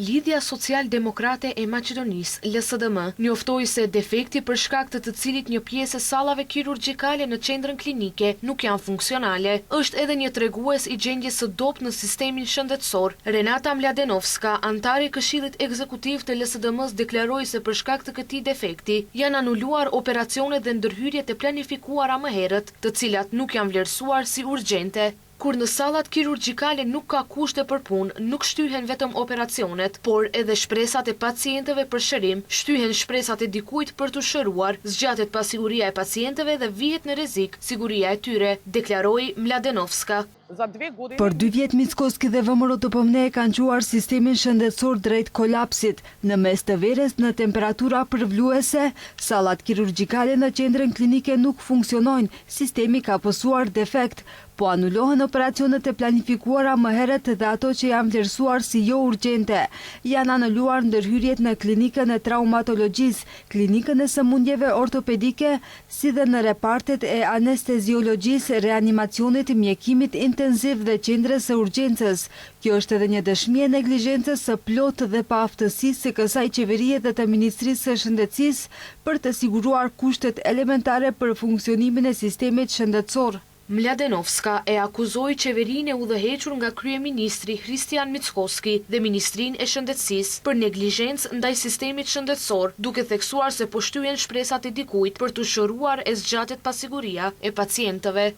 Lidhja Social-Demokrate e Maqedonisë, LSDM, njoftoi se defekti për shkak të cilit një pjesë e sallave kirurgjikale në qendrën klinike nuk janë funksionale, është edhe një tregues i gjendjes së dobët në sistemin shëndetësor. Renata Mladenovska, antare e Këshillit Ekzekutiv të LSDM-s, deklaroi se për shkak të këtij defekti janë anuluar operacionet dhe ndërhyrjet e planifikuara më herët, të cilat nuk janë vlerësuar si urgjente. Kur në sallat kirurgjikale nuk ka kushte për punë, nuk shtyhen vetëm operacionet, por edhe shpresat e pacientëve për shërim, shtyhen shpresat e dikujt për të shëruar, zgjatet pasiguria e pacientëve dhe vihet në rrezik siguria e tyre, deklaroi Mladenovska. Për 2 vjet Mickoski dhe VMRO TPM kanë quar sistemin shëndetësor drejt kolapsit. Në mes të verës në temperatura përvluese, sallat kirurgjikale në qendrën klinike nuk funksionojnë, sistemi ka pësuar defekt, po anulohen operacionet e planifikuara më herët dhe ato që janë vlerësuar si jo urgjente. Janë anuluar ndërhyrjet në klinikën e traumatologjisë, klinikën e sëmundjeve ortopedike, si dhe në repartet e anesteziologjisë, reanimacionit, mjekimit intenziv dhe qendrës së urgjencës. Kjo është edhe një dëshmi e neglizhencës së plotë dhe pa aftësisë së kësaj qeverie dhe të Ministrisë së Shëndetësisë për të siguruar kushtet elementare për funksionimin e sistemit shëndetësor. Mladenovska e akuzoi qeverinë e udhëhequr nga kryeministri Hristijan Mickoski dhe Ministrinë e Shëndetësisë për neglizhencë ndaj sistemit shëndetësor, duke theksuar se po shtyhen shpresat e dikujt për të shëruar e zgjatet pasiguria e pacientëve.